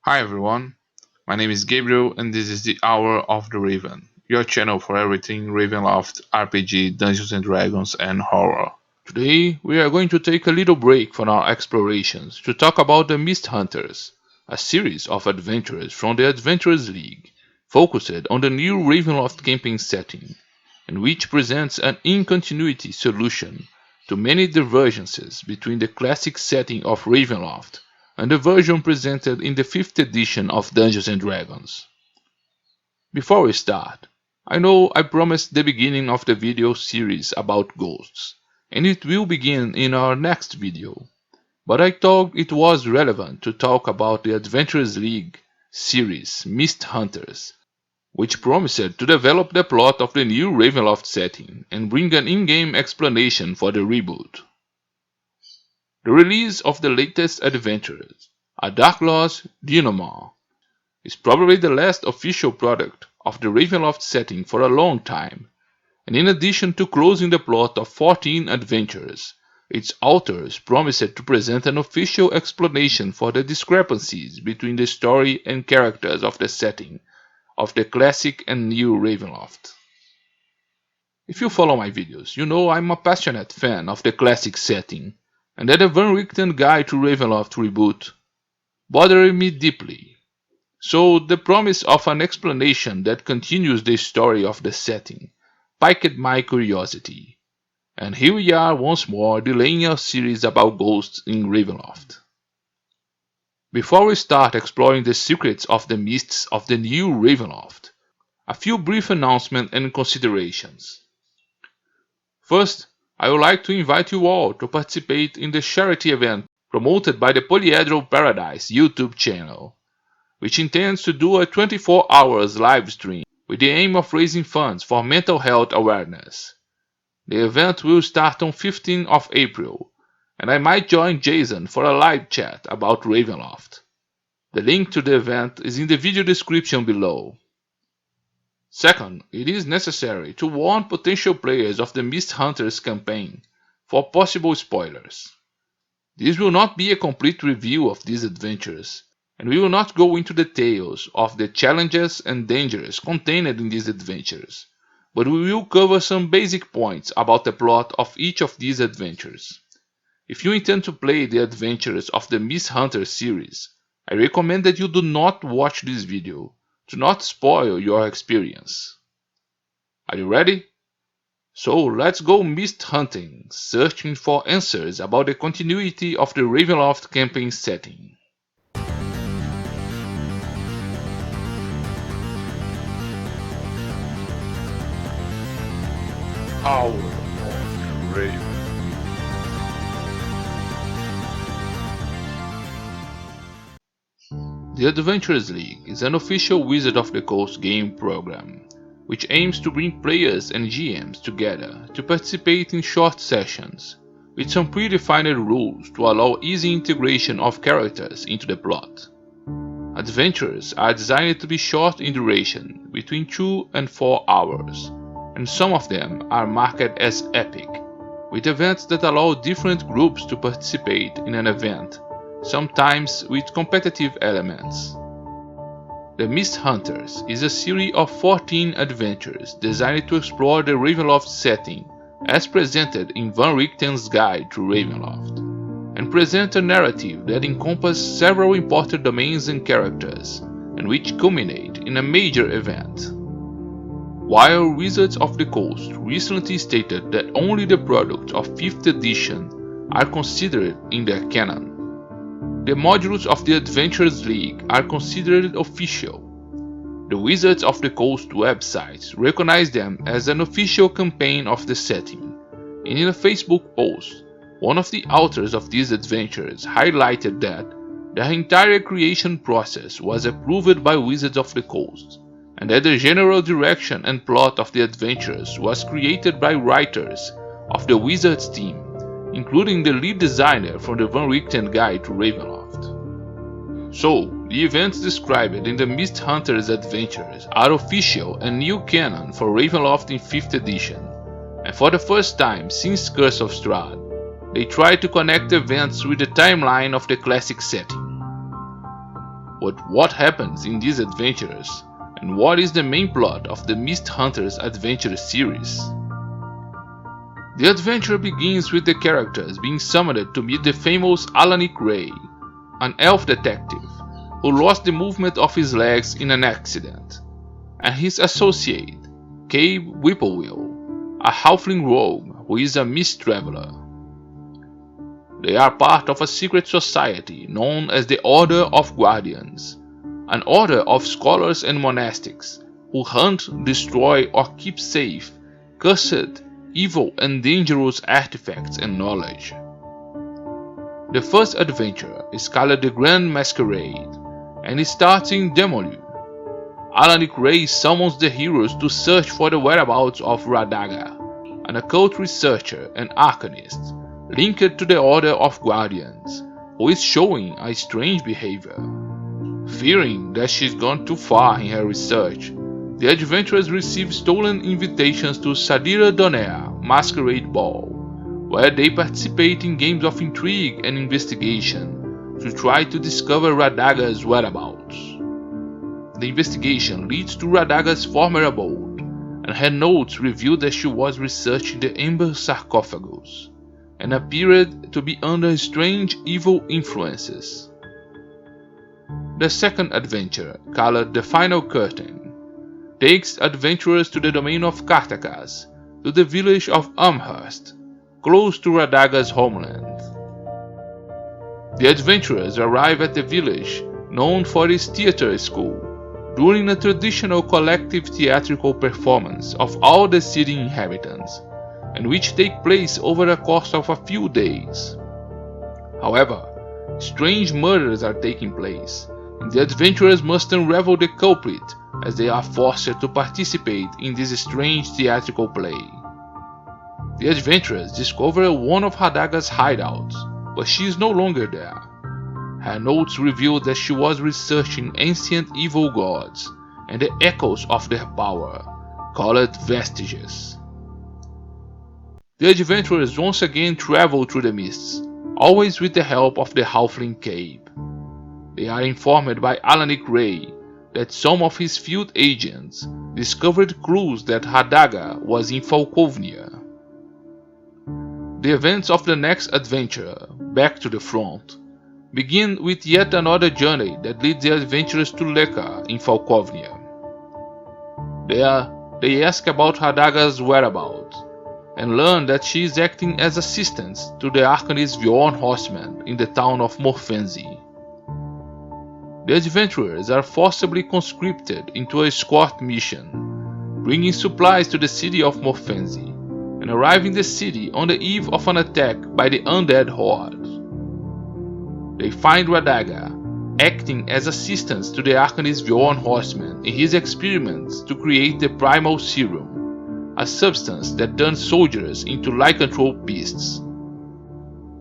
Hi everyone, my name is Gabriel and this is the Hour of the Raven, your channel for everything Ravenloft, RPG, Dungeons and Dragons and horror. Today we are going to take a little break from our explorations to talk about the Mist Hunters, a series of adventures from the Adventurers League, focused on the new Ravenloft campaign setting, and which presents an in-continuity solution to many divergences between the classic setting of Ravenloft and the version presented in the 5th edition of Dungeons and Dragons. Before we start, I know I promised the beginning of the video series about ghosts, and it will begin in our next video, but I thought it was relevant to talk about the Adventurers League series Mist Hunters, which promised to develop the plot of the new Ravenloft setting and bring an in-game explanation for the reboot. The release of the latest adventures, A Dark Lord's Denouement, is probably the last official product of the Ravenloft setting for a long time, and in addition to closing the plot of 14 adventures, its authors promised to present an official explanation for the discrepancies between the story and characters of the setting of the classic and new Ravenloft. If you follow my videos, you know I'm a passionate fan of the classic setting, and that the Van Richten Guide to Ravenloft reboot bothered me deeply. So the promise of an explanation that continues the story of the setting piqued my curiosity, and here we are once more delaying our series about ghosts in Ravenloft. Before we start exploring the secrets of the mists of the new Ravenloft, a few brief announcements and considerations. First, I would like to invite you all to participate in the charity event promoted by the Polyhedral Paradise YouTube channel, which intends to do a 24 hours live stream with the aim of raising funds for mental health awareness. The event will start on 15th of April, and I might join Jason for a live chat about Ravenloft. The link to the event is in the video description below. Second, it is necessary to warn potential players of the Mist Hunters campaign for possible spoilers. This will not be a complete review of these adventures, and we will not go into details of the challenges and dangers contained in these adventures, but we will cover some basic points about the plot of each of these adventures. If you intend to play the adventures of the Mist Hunters series, I recommend that you do not watch this video to not spoil your experience. Are you ready? So let's go mist hunting, searching for answers about the continuity of the Ravenloft campaign setting. Hour of the Raven. The Adventurers League is an official Wizard of the Coast game program, which aims to bring players and GMs together to participate in short sessions, with some predefined rules to allow easy integration of characters into the plot. Adventures are designed to be short in duration, between 2 and 4 hours, and some of them are marked as epic, with events that allow different groups to participate in an event, sometimes with competitive elements. The Mist Hunters is a series of 14 adventures designed to explore the Ravenloft setting as presented in Van Richten's Guide to Ravenloft, and present a narrative that encompasses several important domains and characters, and which culminate in a major event. While Wizards of the Coast recently stated that only the products of 5th edition are considered in their canon, the modules of the Adventurers League are considered official. The Wizards of the Coast websites recognize them as an official campaign of the setting, and in a Facebook post, one of the authors of these adventures highlighted that the entire creation process was approved by Wizards of the Coast, and that the general direction and plot of the adventures was created by writers of the Wizards team, including the lead designer from the Van Richten Guide to Ravenloft. So, the events described in the Mist Hunters adventures are official and new canon for Ravenloft in 5th edition, and for the first time since Curse of Strahd, they try to connect events with the timeline of the classic setting. But what happens in these adventures, and what is the main plot of the Mist Hunters adventure series? The adventure begins with the characters being summoned to meet the famous Alanic Ray, an elf detective who lost the movement of his legs in an accident, and his associate, Cabe Whipplewheel, a halfling rogue who is a mist traveler. They are part of a secret society known as the Order of Guardians, an order of scholars and monastics who hunt, destroy, or keep safe cursed, evil, and dangerous artifacts and knowledge. The first adventure is called the Grand Masquerade, and it starts in Demolu. Alanic Ray summons the heroes to search for the whereabouts of Radaga, an occult researcher and arcanist linked to the Order of Guardians, who is showing a strange behavior. Fearing that she's gone too far in her research, the adventurers receive stolen invitations to Sadira Donair Masquerade Ball, where they participate in games of intrigue and investigation to try to discover Radaga's whereabouts. The investigation leads to Radaga's former abode, and her notes reveal that she was researching the Ember sarcophagus, and appeared to be under strange evil influences. The second adventure, called The Final Curtain, takes adventurers to the domain of Kartakas, to the village of Amherst, close to Radaga's homeland. The adventurers arrive at the village, known for its theater school, during a traditional collective theatrical performance of all the city inhabitants, and which take place over a course of a few days. However, strange murders are taking place, and the adventurers must unravel the culprit as they are forced to participate in this strange theatrical play. The adventurers discover one of Radaga's hideouts, but she is no longer there. Her notes reveal that she was researching ancient evil gods and the echoes of their power, called vestiges. The adventurers once again travel through the mists, always with the help of the halfling Cabe. They are informed by Alanic Ray that some of his field agents discovered clues that Radaga was in Falkovnia. The events of the next adventure, Back to the Front, begin with yet another journey that leads the adventurers to Leka in Falkovnia. There, they ask about Radaga's whereabouts, and learn that she is acting as assistant to the arcanist Bjorn Horseman in the town of Morfenzi. The adventurers are forcibly conscripted into a escort mission, bringing supplies to the city of Morfenzi, and arrive in the city on the eve of an attack by the undead horde. They find Radaga acting as assistants to the arcanist Bjorn Horseman in his experiments to create the Primal Serum, a substance that turns soldiers into lycanthrope beasts.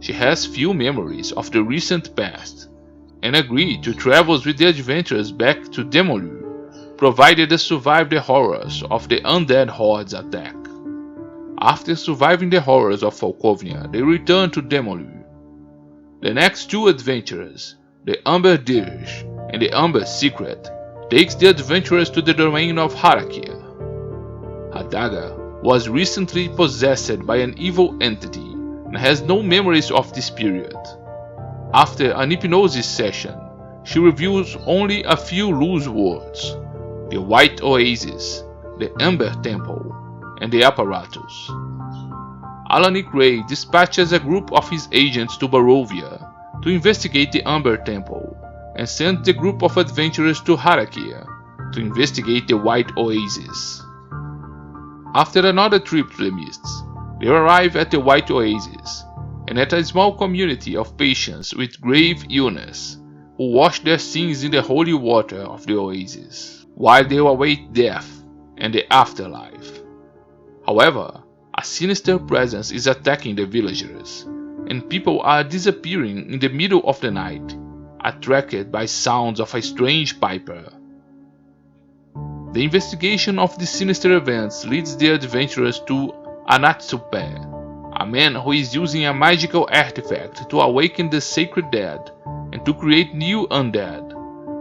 She has few memories of the recent past, and agreed to travel with the adventurers back to Demolu, provided they survive the horrors of the undead horde's attack. After surviving the horrors of Falkovnia, they return to Demolu. The next two adventurers, the Umber Dirge and the Umber Secret, takes the adventurers to the domain of Harakia. Radaga was recently possessed by an evil entity and has no memories of this period. After an hypnosis session, she reveals only a few loose words: the White Oasis, the Ember Temple, and the Apparatus. Alanic Ray dispatches a group of his agents to Barovia to investigate the Umber Temple, and sends the group of adventurers to Harakia to investigate the White Oasis. After another trip to the Mists, they arrive at the White Oasis, and at a small community of patients with grave illness, who wash their sins in the holy water of the oasis, while they await death and the afterlife. However, a sinister presence is attacking the villagers, and people are disappearing in the middle of the night, attracted by sounds of a strange piper. The investigation of the sinister events leads the adventurers to Anatsupe, a man who is using a magical artifact to awaken the sacred dead and to create new undead,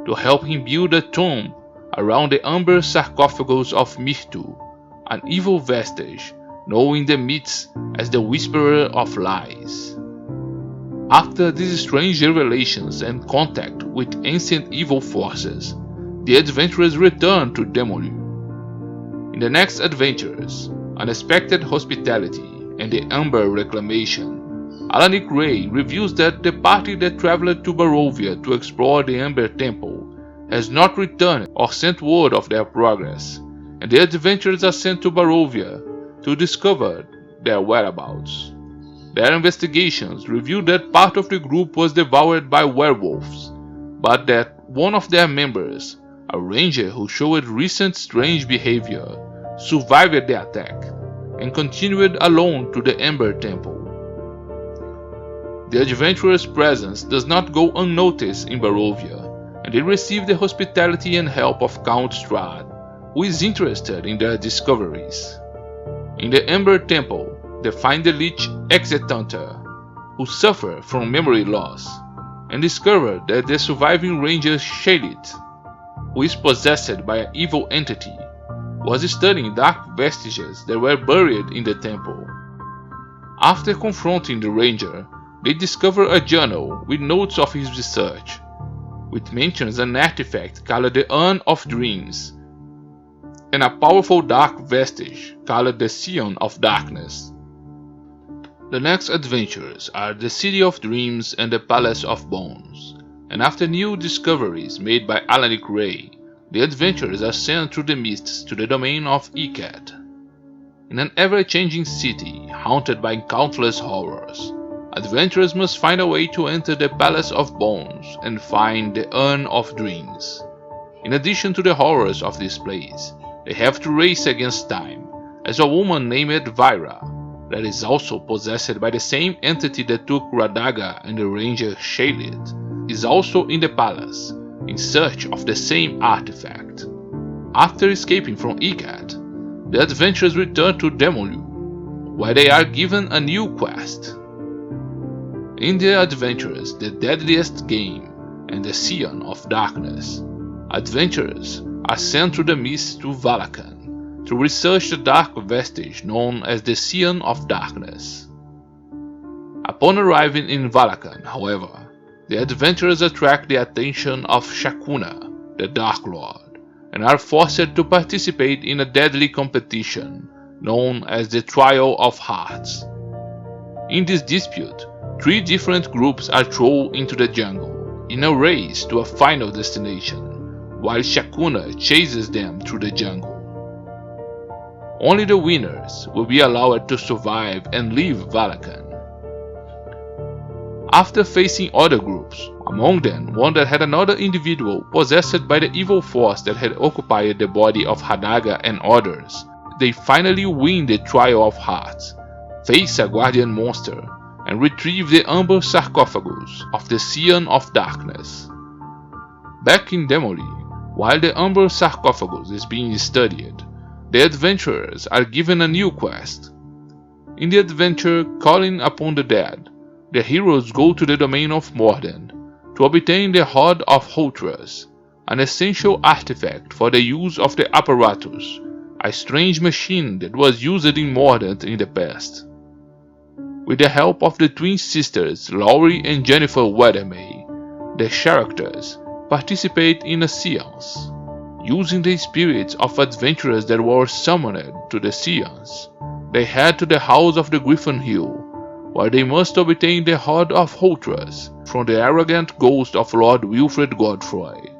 to help him build a tomb around the amber sarcophagus of Mirtu, an evil vestige known in the myths as the Whisperer of Lies. After these strange revelations and contact with ancient evil forces, the adventurers return to Demoliu. In the next adventures, Unexpected Hospitality and the Amber Reclamation, Alanic Ray reveals that the party that traveled to Barovia to explore the Amber Temple has not returned or sent word of their progress, and the adventurers are sent to Barovia to discover their whereabouts. Their investigations revealed that part of the group was devoured by werewolves, but that one of their members, a ranger who showed recent strange behavior, survived the attack and continued alone to the Ember Temple. The adventurers' presence does not go unnoticed in Barovia, and they receive the hospitality and help of Count Strahd, who is interested in their discoveries. In the Ember Temple, they find the Lich Exetanter, who suffer from memory loss, and discover that the surviving ranger Shalit, who is possessed by an evil entity, was studying dark vestiges that were buried in the temple. After confronting the ranger, they discover a journal with notes of his research, which mentions an artifact called the Urn of Dreams, and a powerful dark vestige called the Scion of Darkness. The next adventures are the City of Dreams and the Palace of Bones, and after new discoveries made by Alanic Ray, the adventurers are sent through the mists to the domain of Ikat. In an ever-changing city haunted by countless horrors, adventurers must find a way to enter the Palace of Bones and find the Urn of Dreams. In addition to the horrors of this place, they have to race against time, as a woman named Vyra, that is also possessed by the same entity that took Radaga and the ranger Shalit, is also in the palace, in search of the same artifact. After escaping from Ikat, the adventurers return to Demoliu, where they are given a new quest. In the adventures The Deadliest Game and the Scion of Darkness, adventurers are sent through the mist to Valakan to research the dark vestige known as the Scion of Darkness. Upon arriving in Valakan, however, the adventurers attract the attention of Shakuna, the Dark Lord, and are forced to participate in a deadly competition known as the Trial of Hearts. In this dispute, 3 different groups are thrown into the jungle in a race to a final destination, while Shakuna chases them through the jungle. Only the winners will be allowed to survive and leave Valakan. After facing other groups, among them one that had another individual possessed by the evil force that had occupied the body of Hadaga and others, they finally win the Trial of Hearts, face a guardian monster, and retrieve the amber sarcophagus of the Scion of Darkness. Back in Demoli, while the amber sarcophagus is being studied, the adventurers are given a new quest. In the adventure Calling Upon the Dead, the heroes go to the domain of Morden to obtain the Hoard of Hotras, an essential artifact for the use of the apparatus, a strange machine that was used in Morden in the past. With the help of the twin sisters Laurie and Jennifer Weathermay, the characters participate in a seance. Using the spirits of adventurers that were summoned to the seance, they head to the house of the Griffin Hill, where they must obtain the Hoard of Hotras from the arrogant ghost of Lord Wilfred Godfroy.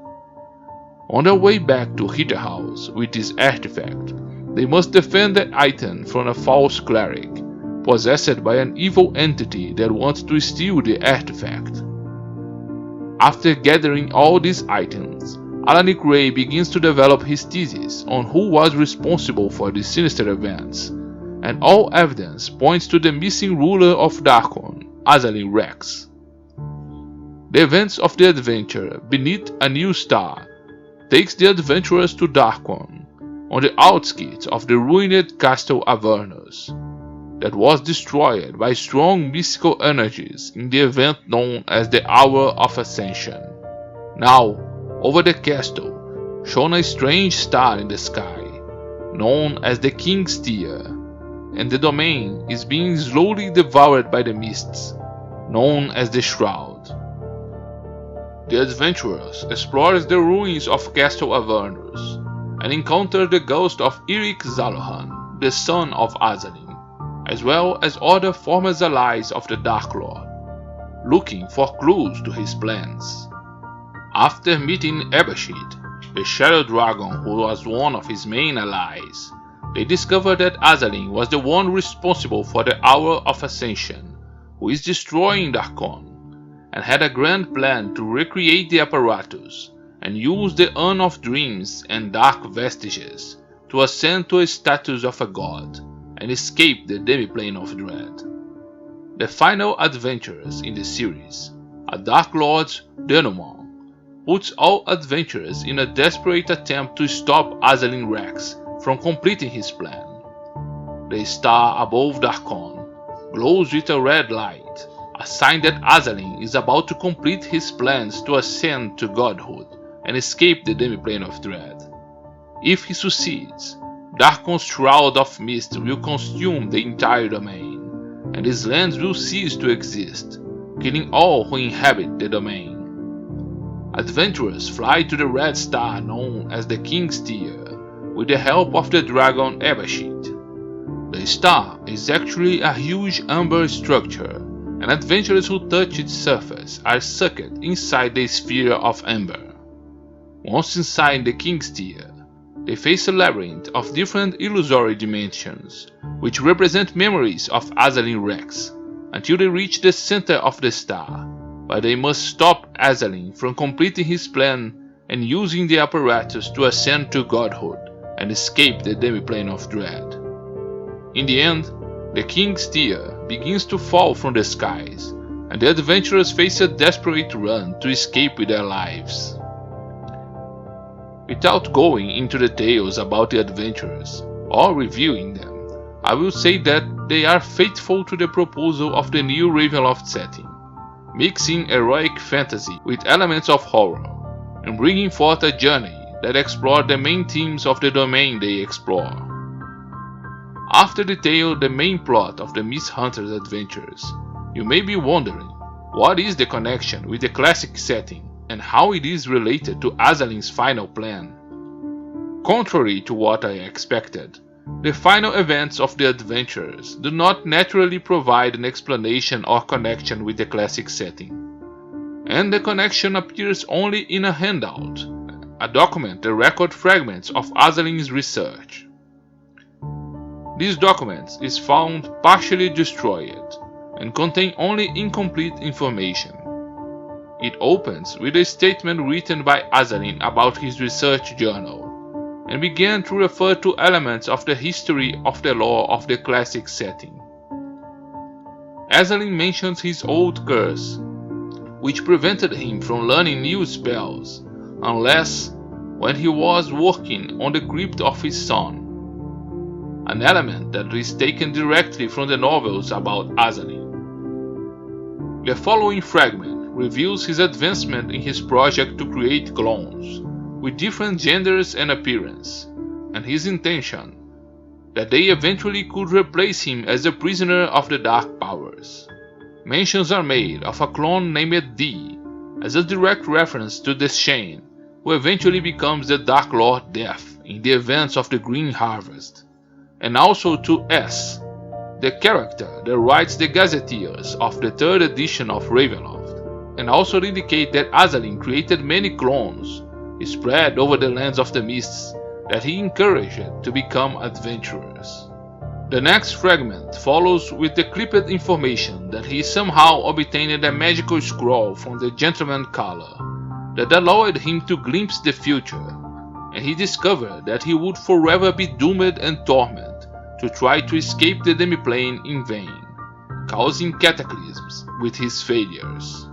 On their way back to Hitterhouse with this artifact, they must defend the item from a false cleric, possessed by an evil entity that wants to steal the artifact. After gathering all these items, Alanic Ray begins to develop his thesis on who was responsible for these sinister events, and all evidence points to the missing ruler of Darkon, Azalin Rex. The events of the adventure Beneath a New Star takes the adventurers to Darkon, on the outskirts of the ruined Castle Avernus, that was destroyed by strong mystical energies in the event known as the Hour of Ascension. Now, Over the castle shone a strange star in the sky, known as the King's Tear, and the domain is being slowly devoured by the mists, known as the Shroud. The adventurers explore the ruins of Castle Avernus and encounter the ghost of Eric Zalohan, the son of Azalin, as well as other former allies of the Dark Lord, looking for clues to his plans. After meeting Ebashid, the Shadow Dragon who was one of his main allies, they discover that Azalin was the one responsible for the Hour of Ascension, who is destroying Darkon, and had a grand plan to recreate the apparatus and use the Urn of Dreams and Dark Vestiges to ascend to a status of a god and escape the Demiplane of Dread. The final adventurers in the series, a Dark Lord's denouement, puts all adventurers in a desperate attempt to stop Azalin Rex from completing his plan. The star above Darkon glows with a red light, a sign that Azalin is about to complete his plans to ascend to godhood and escape the Demiplane of Dread. If he succeeds, Darkon's shroud of mist will consume the entire domain, and his lands will cease to exist, killing all who inhabit the domain. Adventurers fly to the red star known as the King's Tear with the help of the dragon Ebashid. The star is actually a huge amber structure, and adventurers who touch its surface are sucked inside the sphere of amber. Once inside the King's Tear, they face a labyrinth of different illusory dimensions, which represent memories of Azalin Rex, until they reach the center of the star, where they must stop Azalin from completing his plan and using the apparatus to ascend to godhood and escape the Demiplane of Dread. In the end, the King's Tear begins to fall from the skies, and the adventurers face a desperate run to escape with their lives. Without going into details about the adventurers, or reviewing them, I will say that they are faithful to the proposal of the new Ravenloft setting, mixing heroic fantasy with elements of horror, and bringing forth a journey that explores the main themes of the domain they explore. After detailing the main plot of the Mist Hunter's adventures, you may be wondering, what is the connection with the classic setting and how it is related to Azalin's final plan? Contrary to what I expected, the final events of the adventures do not naturally provide an explanation or connection with the classic setting, and the connection appears only in a handout, a document that records fragments of Azalin's research. This document is found partially destroyed and contains only incomplete information. It opens with a statement written by Azalin about his research journal, and began to refer to elements of the history of the lore of the classic setting. Azalin mentions his old curse, which prevented him from learning new spells, unless when he was working on the crypt of his son, an element that is taken directly from the novels about Azalin. The following fragment reveals his advancement in his project to create clones, with different genders and appearance, and his intention that they eventually could replace him as a prisoner of the Dark Powers. Mentions are made of a clone named D, as a direct reference to Deschane, who eventually becomes the Dark Lord Death in the events of the Green Harvest, and also to S, the character that writes the gazetteers of the 3rd edition of Ravenloft, and also indicate that Azalin created many clones spread over the lands of the mists that he encouraged to become adventurers. The next fragment follows with the clipped information that he somehow obtained a magical scroll from the Gentleman Caller that allowed him to glimpse the future, and he discovered that he would forever be doomed and tormented to try to escape the Demiplane in vain, causing cataclysms with his failures.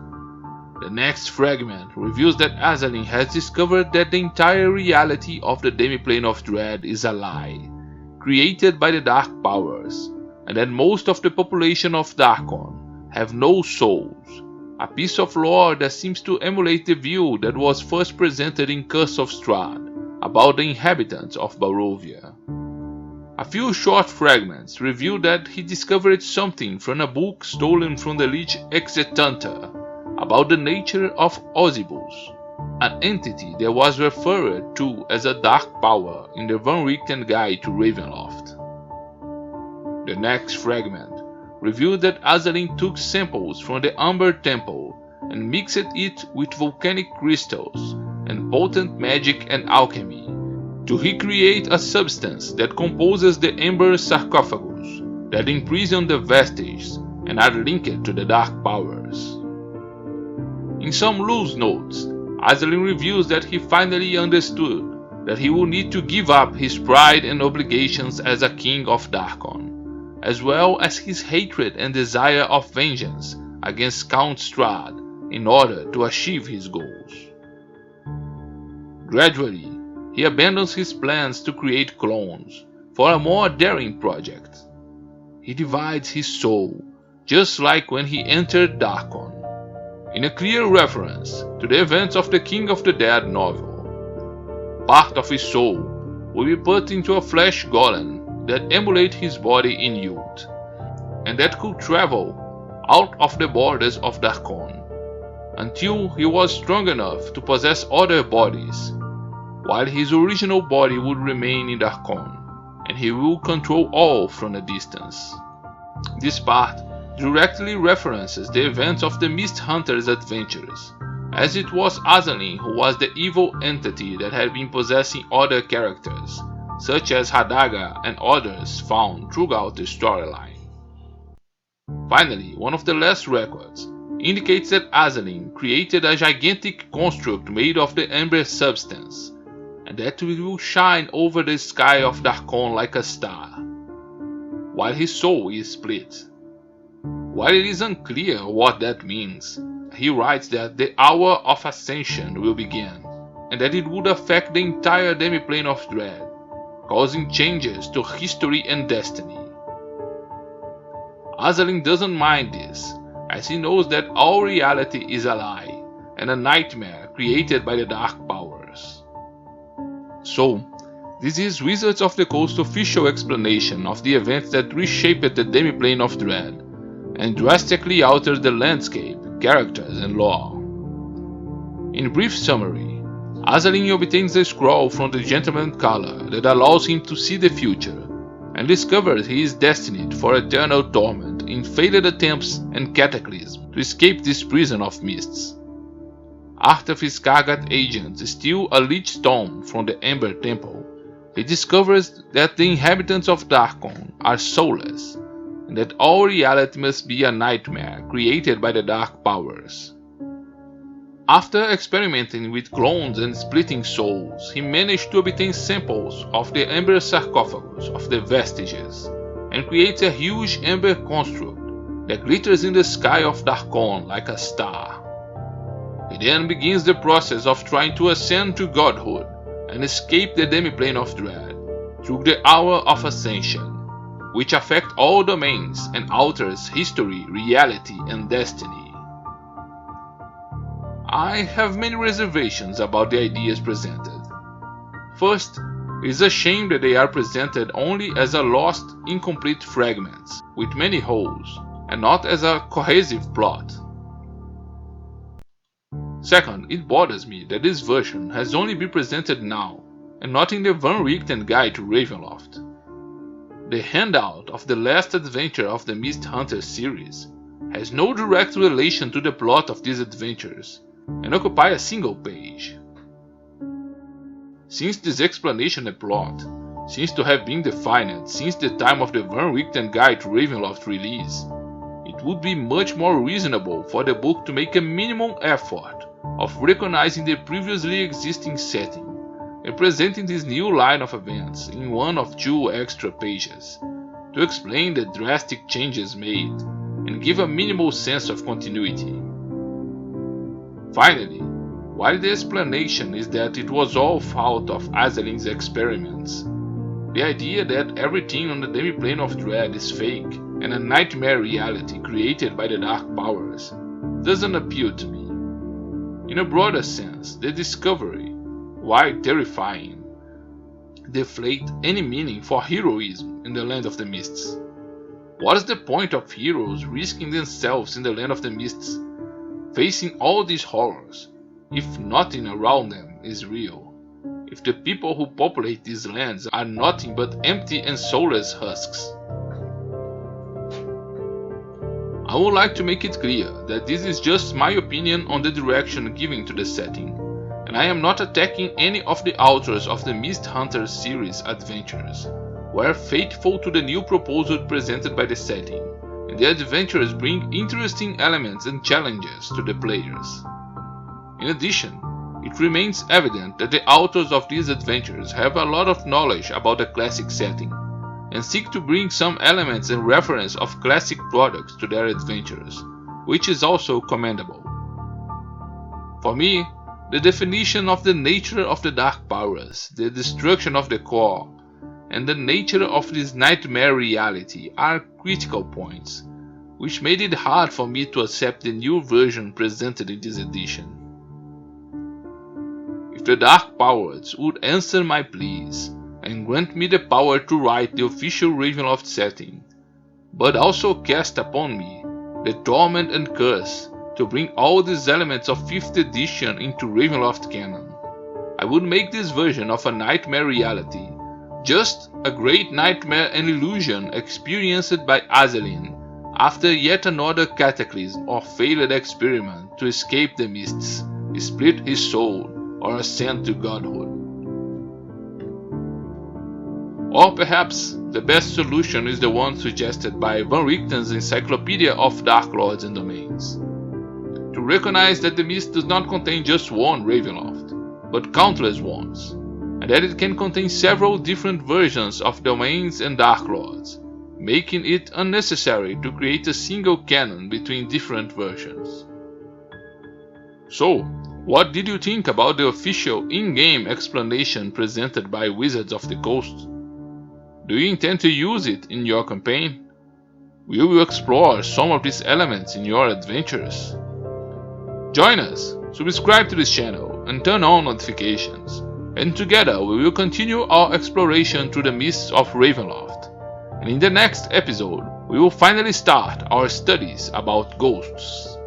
The next fragment reveals that Azalin has discovered that the entire reality of the Demiplane of Dread is a lie, created by the Dark Powers, and that most of the population of Darkon have no souls, a piece of lore that seems to emulate the view that was first presented in Curse of Strahd about the inhabitants of Barovia. A few short fragments reveal that he discovered something from a book stolen from the Lich Exetunter about the nature of Ozzibus, an entity that was referred to as a dark power in the Van Richten Guide to Ravenloft. The next fragment revealed that Azalin took samples from the Amber Temple and mixed it with volcanic crystals and potent magic and alchemy to recreate a substance that composes the Amber sarcophagus that imprison the vestiges and are linked to the dark powers. In some loose notes, Azalin reveals that he finally understood that he will need to give up his pride and obligations as a king of Darkon, as well as his hatred and desire of vengeance against Count Strahd in order to achieve his goals. Gradually, he abandons his plans to create clones for a more daring project. He divides his soul, just like when he entered Darkon, in a clear reference to the events of the King of the Dead novel. Part of his soul will be put into a flesh golem that emulates his body in youth, and that could travel out of the borders of Darkon until he was strong enough to possess other bodies, while his original body would remain in Darkon, and he will control all from a distance. This part directly references the events of the Mist Hunter's adventures, as it was Azalin who was the evil entity that had been possessing other characters, such as Hadaga and others found throughout the storyline. Finally, one of the last records indicates that Azalin created a gigantic construct made of the Amber substance, and that it will shine over the sky of Darkon like a star, while his soul is split. While it is unclear what that means, he writes that the Hour of Ascension will begin, and that it would affect the entire demiplane of Dread, causing changes to history and destiny. Azalin doesn't mind this, as he knows that all reality is a lie, and a nightmare created by the dark powers. So, this is Wizards of the Coast's official explanation of the events that reshaped the demiplane of Dread, and drastically altered the landscape, characters, and lore. In brief summary, Azalin obtains a scroll from the Gentleman Caller that allows him to see the future, and discovers he is destined for eternal torment in failed attempts and cataclysm to escape this prison of mists. After his Kargat agents steal a Lich Stone from the Amber Temple, he discovers that the inhabitants of Darkon are soulless, and that all reality must be a nightmare created by the dark powers. After experimenting with clones and splitting souls, he managed to obtain samples of the Amber sarcophagus of the vestiges, and creates a huge amber construct that glitters in the sky of Darkon like a star. He then begins the process of trying to ascend to godhood and escape the demiplane of Dread through the Hour of Ascension, which affect all domains and alters history, reality, and destiny. I have many reservations about the ideas presented. First, it is a shame that they are presented only as a lost, incomplete fragments, with many holes, and not as a cohesive plot. Second, it bothers me that this version has only been presented now, and not in the Van Richten Guide to Ravenloft. The handout of the last adventure of the Mist Hunter series has no direct relation to the plot of these adventures, and occupy a single page. Since this explanation and plot seems to have been defined since the time of the Van Richten Guide to Ravenloft release, it would be much more reasonable for the book to make a minimum effort of recognizing the previously existing setting and presenting this new line of events in one of 2 extra pages to explain the drastic changes made and give a minimal sense of continuity. Finally, while the explanation is that it was all fault of Azalin's experiments, the idea that everything on the demiplane of Dread is fake and a nightmare reality created by the dark powers doesn't appeal to me. In a broader sense, the discovery, while terrifying, deflate any meaning for heroism in the Land of the Mists. What is the point of heroes risking themselves in the Land of the Mists, facing all these horrors, if nothing around them is real? If the people who populate these lands are nothing but empty and soulless husks? I would like to make it clear that this is just my opinion on the direction given to the setting, and I am not attacking any of the authors of the Mist Hunter series adventures, who are faithful to the new proposal presented by the setting, and the adventures bring interesting elements and challenges to the players. In addition, it remains evident that the authors of these adventures have a lot of knowledge about the classic setting, and seek to bring some elements and reference of classic products to their adventures, which is also commendable. For me, the definition of the nature of the dark powers, the destruction of the core, and the nature of this nightmare reality are critical points, which made it hard for me to accept the new version presented in this edition. If the dark powers would answer my pleas and grant me the power to write the official Ravenloft setting, but also cast upon me the torment and curse to bring all these elements of 5th edition into Ravenloft canon, I would make this version of a nightmare reality just a great nightmare and illusion experienced by Azelin after yet another cataclysm or failed experiment to escape the mists, split his soul, or ascend to godhood. Or perhaps the best solution is the one suggested by Van Richten's Encyclopedia of Dark Lords and Domains. To recognize that the mist does not contain just one Ravenloft, but countless ones, and that it can contain several different versions of domains and Dark Lords, making it unnecessary to create a single canon between different versions. So, what did you think about the official in-game explanation presented by Wizards of the Coast? Do you intend to use it in your campaign? Will you explore some of these elements in your adventures? Join us, subscribe to this channel, and turn on notifications, and together we will continue our exploration through the mists of Ravenloft. And in the next episode, we will finally start our studies about ghosts.